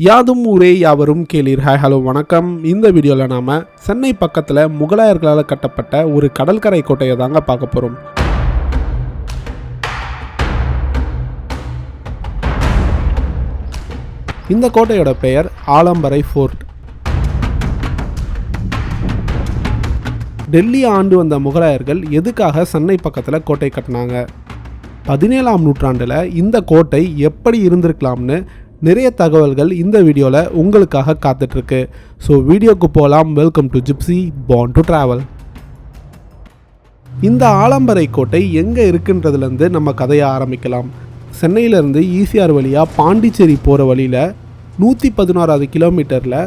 யாதும் ஊரே யாவரும் கேளீர். ஹாய் ஹலோ வணக்கம். இந்த வீடியோவில் நாம் சென்னை பக்கத்தில் முகலாயர்களால் கட்டப்பட்ட ஒரு கடற்கரை கோட்டையை தாங்க பார்க்க போகிறோம். இந்த கோட்டையோட பெயர் ஆலம்பரை ஃபோர்ட். டெல்லி ஆண்டு வந்த முகலாயர்கள் எதுக்காக சென்னை பக்கத்தில் கோட்டை கட்டினாங்க, 17ஆம் நூற்றாண்டில் இந்த கோட்டை எப்படி இருந்திருக்கலாம்னு நிறைய தகவல்கள் இந்த வீடியோவில் உங்களுக்காக காத்துட்ருக்கு. ஸோ வீடியோக்கு போகலாம். Welcome to gypsy born to travel. இந்த ஆலம்பரை கோட்டை எங்கே இருக்குன்றதுலேருந்து நம்ம கதையை ஆரம்பிக்கலாம். சென்னையிலேருந்து ஈசிஆர் வழியாக பாண்டிச்சேரி போகிற வழியில் 116வது கிலோமீட்டரில்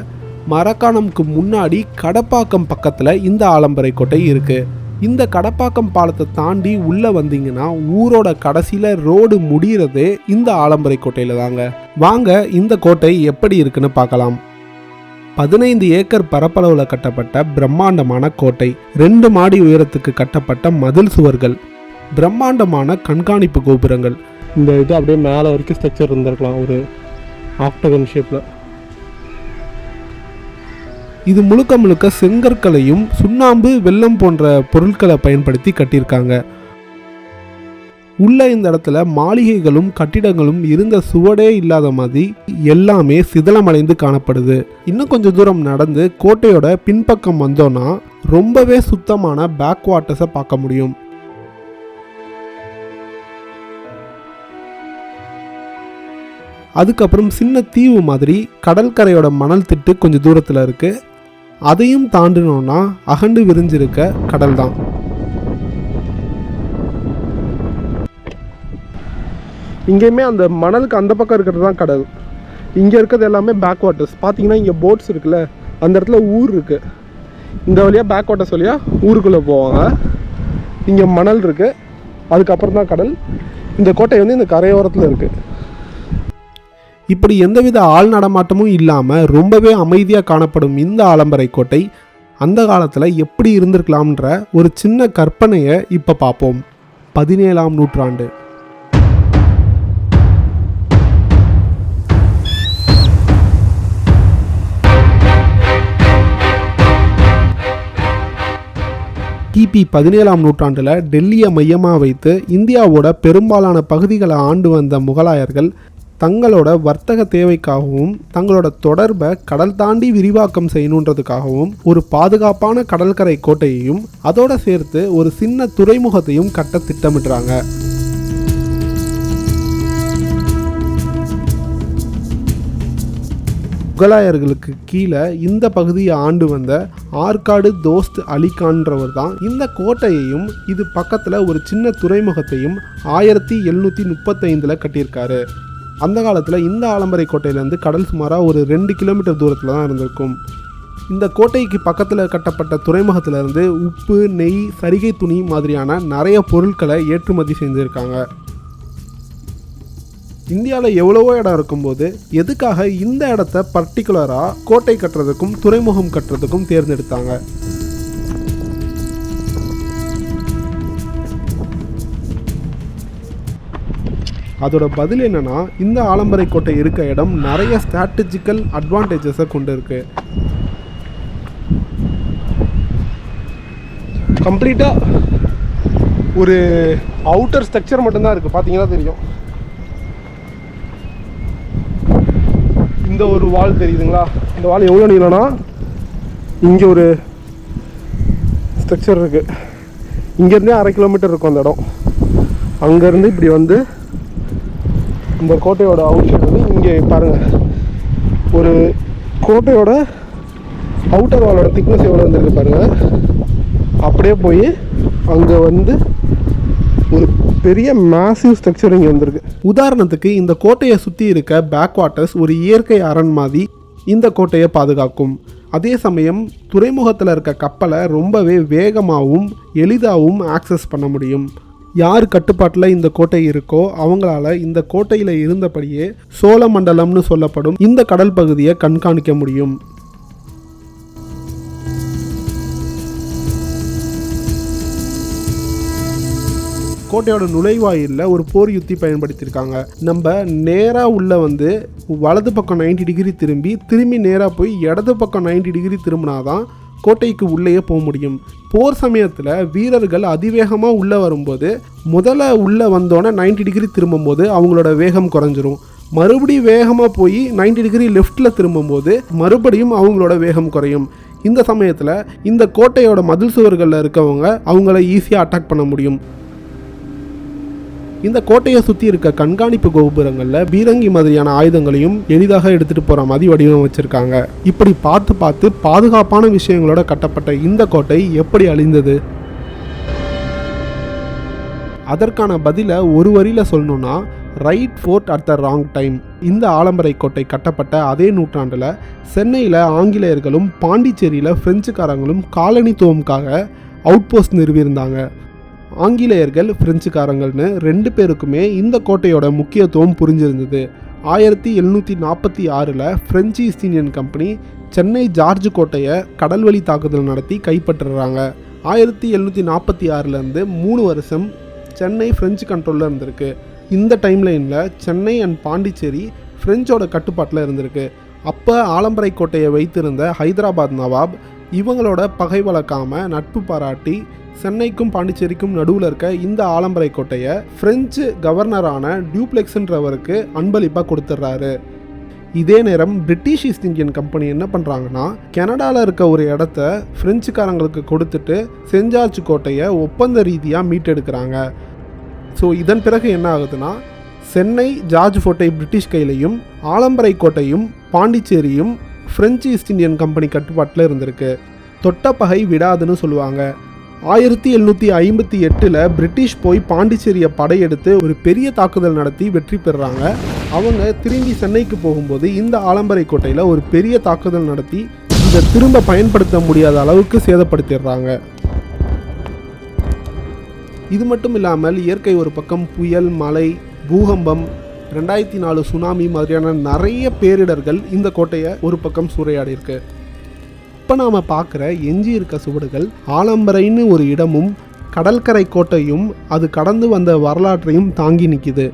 மரக்காணம்க்கு முன்னாடி கடப்பாக்கம் பக்கத்தில் இந்த ஆலம்பரை கோட்டை இருக்குது. இந்த கடப்பாக்கம் பாலத்தை தாண்டி உள்ளே வந்தீங்கன்னா ஊரோட கடைசியில் ரோடு முடிகிறதே இந்த ஆலம்பரை கோட்டையில் தாங்க. வாங்க இந்த கோட்டை எப்படி இருக்குன்னு பார்க்கலாம். 15 ஏக்கர் பரப்பளவில் கட்டப்பட்ட பிரம்மாண்டமான கோட்டை, 2 மாடி உயரத்துக்கு கட்டப்பட்ட மதில் சுவர்கள், பிரம்மாண்டமான கண்காணிப்பு கோபுரங்கள். இந்த இது அப்படியே மேலே வரைக்கும் ஸ்ட்ரக்சர் இருந்திருக்கலாம், ஒரு ஆக்டகன் ஷேப்பில். இது முழுக்க முழுக்க செங்கற்களையும் சுண்ணாம்பு, வெல்லம் போன்ற பொருட்களை பயன்படுத்தி கட்டியிருக்காங்க. உள்ள இந்த இடத்துல மாளிகைகளும் கட்டிடங்களும் இருந்த சுவடே இல்லாத மாதிரி எல்லாமே சிதலமடைந்து காணப்படுது. இன்னும் கொஞ்சம் தூரம் நடந்து கோட்டையோட பின்பக்கம் வந்தோம்னா ரொம்பவே சுத்தமான பேக் வாட்டர்ஸை பார்க்க முடியும். அதுக்கப்புறம் சின்ன தீவு மாதிரி கடற்கரையோட மணல் திட்டு கொஞ்சம் தூரத்தில் இருக்கு. அதையும் தாண்டினோன்னா அகண்டு விரிஞ்சிருக்க கடல் தான். இங்கேயுமே அந்த மணலுக்கு அந்த பக்கம் இருக்கிறது தான் கடல். இங்கே இருக்கிறது எல்லாமே பேக் வாட்டர்ஸ். பார்த்தீங்கன்னா இங்கே போட்ஸ் இருக்குல்ல, அந்த இடத்துல ஊர் இருக்குது. இந்த வழியாக பேக் வாட்டர்ஸ் வழியாக ஊருக்குள்ளே போவாங்க. இங்கே மணல் இருக்குது, அதுக்கப்புறம் தான் கடல். இந்த கோட்டை வந்து இந்த கரையோரத்தில் இருக்குது. இப்படி எந்தவித ஆள் நடமாட்டமும் இல்லாமல் ரொம்பவே அமைதியாக காணப்படும் இந்த ஆலம்பரை கோட்டை அந்த காலத்தில் எப்படி இருந்திருக்கலாம்ன்ற ஒரு சின்ன கற்பனையை இப்போ பார்ப்போம். 17ஆம் நூற்றாண்டு. கிபி 17ஆம் நூற்றாண்டில் டெல்லியை மையமாக வைத்து இந்தியாவோட பெரும்பாலான பகுதிகளை ஆண்டு வந்த முகலாயர்கள் தங்களோட வர்த்தக தேவைக்காகவும் தங்களோட தொடர்பை கடல் தாண்டி விரிவாக்கம் செய்யணுன்றதுக்காகவும் ஒரு பாதுகாப்பான கடற்கரை கோட்டையையும் அதோட சேர்த்து ஒரு சின்ன துறைமுகத்தையும் கட்ட திட்டமிடுறாங்க. முகலாயர்களுக்கு கீழே இந்த பகுதியை ஆண்டு வந்த ஆற்காடு தோஸ்த் அலிகான்றவர் தான் இந்த கோட்டையையும் இது பக்கத்தில் ஒரு சின்ன துறைமுகத்தையும் 1735 கட்டியிருக்காரு. அந்த காலத்தில் இந்த ஆலம்பரை கோட்டையிலேருந்து கடல் சுமாராக ஒரு 2 கிலோமீட்டர் தூரத்தில் தான் இருந்திருக்கும். இந்த கோட்டைக்கு பக்கத்தில் கட்டப்பட்ட துறைமுகத்திலேருந்து உப்பு, நெய், சரிகை துணி மாதிரியான நிறைய பொருட்களை ஏற்றுமதி செஞ்சுருக்காங்க. இந்தியாவில் எவ்வளவோ இடம் இருக்கும்போது எதுக்காக இந்த இடத்த பர்டிகுலராக கோட்டை கட்டுறதுக்கும் துறைமுகம் கட்டுறதுக்கும் தேர்ந்தெடுத்தாங்க? அதோட பதில் என்னன்னா, இந்த ஆலம்பரை கோட்டை இருக்க இடம் நிறைய ஸ்ட்ராட்டஜிக்கல் அட்வான்டேஜஸை கொண்டு இருக்கு. கம்ப்ளீட்டாக ஒரு அவுட்டர் ஸ்ட்ரக்சர் மட்டும்தான் இருக்குது. பார்த்தீங்கன்னா தெரியும், இந்த ஒரு வால் தெரியுதுங்களா? இந்த வால் எவ்வளோ நீளம்னா, இங்கே ஒரு ஸ்ட்ரக்சர் இருக்குது. இங்கேருந்தே 1/2 கிலோமீட்டர் இருக்கும் அந்த இடம். அங்கேருந்து இப்படி வந்து இந்த கோட்டையோட அவுட்சைட் வந்து இங்கே பாருங்கள். ஒரு கோட்டையோட அவுட்டர் வாலோட திக்னஸ் எவ்வளோ வந்துருக்கு பாருங்கள். அப்படியே போய் அங்கே வந்து ஒரு பெரிய மேசிவ் ஸ்ட்ரக்சர் இங்கே வந்திருக்கு. உதாரணத்துக்கு இந்த கோட்டையை சுற்றி இருக்க பேக் வாட்டர்ஸ் ஒரு இயற்கை அரண் மாதிரி இந்த கோட்டையை பாதுகாக்கும். அதே சமயம் துறைமுகத்தில் இருக்க கப்பலை ரொம்பவே வேகமாகவும் எளிதாகவும் ஆக்சஸ் பண்ண முடியும். யார் கட்டுப்பாட்டில் இந்த கோட்டை இருக்கோ அவங்களால இந்த கோட்டையில் இருந்தபடியே சோழ மண்டலம்னு சொல்லப்படும் இந்த கடல் பகுதியை கண்காணிக்க முடியும். கோட்டையோட நுழைவாயிலில் ஒரு போர் யுத்தி பயன்படுத்தியிருக்காங்க. நம்ம நேராக உள்ள வந்து வலது பக்கம் 90 டிகிரி திரும்பி நேராக போய் இடது பக்கம் 90 டிகிரி திரும்பினாதான் கோட்டைக்கு உள்ளேயே போக முடியும். போர் சமயத்தில் வீரர்கள் அதிவேகமாக உள்ளே வரும்போது முதல்ல உள்ளே வந்தோன்னே 90 டிகிரி திரும்பும்போது அவங்களோட வேகம் குறைஞ்சிரும். மறுபடியும் வேகமாக போய் 90 டிகிரி லெஃப்டில் திரும்பும்போது மறுபடியும் அவங்களோட வேகம் குறையும். இந்த சமயத்தில் இந்த கோட்டையோட மதில் சுவர்களில் இருக்கவங்க அவங்கள ஈஸியாக அட்டாக் பண்ண முடியும். இந்த கோட்டையை சுற்றி இருக்க கண்காணிப்பு கோபுரங்களில் பீரங்கி மாதிரியான ஆயுதங்களையும் எளிதாக எடுத்துகிட்டு போகிற மாதிரி வடிவமைச்சிருக்காங்க. இப்படி பார்த்து பாதுகாப்பான விஷயங்களோட கட்டப்பட்ட இந்த கோட்டை எப்படி அழிந்தது? அதற்கான பதிலை ஒரு வரியில் சொல்லணும்னா, right fort at the wrong time. இந்த ஆலம்பரை கோட்டை கட்டப்பட்ட அதே நூற்றாண்டில் சென்னையில் ஆங்கிலேயர்களும் பாண்டிச்சேரியில் பிரெஞ்சுக்காரங்களும் காலனித்துவம்காக அவுட் போஸ்ட் நிறுவியிருந்தாங்க. ஆங்கிலேயர்கள் பிரெஞ்சுக்காரங்கள்னு 2 பேருக்குமே இந்த கோட்டையோட முக்கியத்துவம் புரிஞ்சிருந்தது. 1746 French east Indian company Chennai George கோட்டையை கடல்வழி தாக்குதல் நடத்தி கைப்பற்றுறாங்க. 1746 3 வருஷம் சென்னை பிரெஞ்சு கண்ட்ரோலில் இருந்திருக்கு. இந்த டைம்லைனில் சென்னை அண்ட் பாண்டிச்சேரி பிரெஞ்சோட கட்டுப்பாட்டில் இருந்திருக்கு. அப்போ ஆலம்பரை கோட்டையை வைத்திருந்த ஹைதராபாத் நவாப் இவங்களோட பகை வளர்க்காமல் நட்பு பாராட்டி சென்னைக்கும் பாண்டிச்சேரிக்கும் நடுவில் இருக்க இந்த ஆலம்பரை கோட்டையை பிரெஞ்சு கவர்னரான டியூப்ளெக்ஸ்ன்றவருக்கு அன்பளிப்பாக கொடுத்துட்றாரு. இதே நேரம் பிரிட்டிஷ் ஈஸ்ட் இந்தியன் கம்பெனி என்ன பண்ணுறாங்கன்னா, கனடாவில் இருக்க ஒரு இடத்த பிரெஞ்சுக்காரங்களுக்கு கொடுத்துட்டு சென்ட் ஜார்ஜ் கோட்டையை ஒப்பந்த ரீதியாக மீட்டெடுக்கிறாங்க. ஸோ இதன் பிறகு என்ன ஆகுதுன்னா, சென்னை ஜார்ஜ் ஃபோர்ட்டை பிரிட்டிஷ் கையிலையும் ஆலம்பரை கோட்டையும் பாண்டிச்சேரியும் பிரெஞ்சு ஈஸ்ட் இந்தியன் கம்பெனி கட்டுப்பாட்டில் இருந்திருக்கு. தொட்ட பகை விடாதுன்னு சொல்லுவாங்க. 1758 பிரிட்டிஷ் போய் பாண்டிச்சேரியை படையெடுத்து ஒரு பெரிய தாக்குதல் நடத்தி வெற்றி பெறுறாங்க. அவங்க திரும்பி சென்னைக்கு போகும்போது இந்த ஆலம்பரை கோட்டையில் ஒரு பெரிய தாக்குதல் நடத்தி இதை திரும்ப பயன்படுத்த முடியாத அளவுக்கு சேதப்படுத்திடுறாங்க. இது மட்டும் இல்லாமல் இயற்கை ஒரு பக்கம் புயல், மழை, பூகம்பம், 2004 சுனாமி மாதிரியான நிறைய பேரிடர்கள் இந்த கோட்டையை ஒரு பக்கம் சூறையாடி இருக்கு. இப்போ நாம் பார்க்குற எஞ்சி இருக்க சுவடுகள் ஆலம்பரைன்னு ஒரு இடமும் கடற்கரை கோட்டையும் அது கடந்து வந்த வரலாற்றையும் தாங்கி நிற்கிது.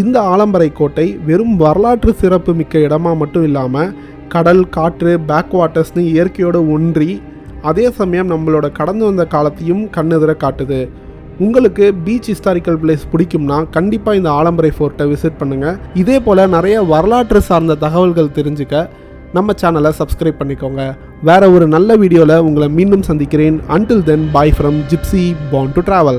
இந்த ஆலம்பரை கோட்டை வெறும் வரலாற்று சிறப்பு மிக்க இடமா மட்டும் இல்லாமல் கடல், காற்று, பேக் வாட்டர்ஸ்னு இயற்கையோடு ஒன்றி அதே சமயம் நம்மளோட கடந்து வந்த காலத்தையும் கண்ணெதிர காட்டுது. உங்களுக்கு பீச் ஹிஸ்டாரிக்கல் பிளேஸ் பிடிக்கும்னா கண்டிப்பாக இந்த ஆலம்பரை ஃபோர்ட்டை விசிட் பண்ணுங்கள். இதே போல் நிறைய வரலாற்று சார்ந்த தகவல்கள் தெரிஞ்சுக்க நம்ம சேனலை சப்ஸ்கிரைப் பண்ணிக்கோங்க. வேறு ஒரு நல்ல வீடியோவில் உங்களை மீண்டும் சந்திக்கிறேன். Until then, bye from Gypsy, born to travel.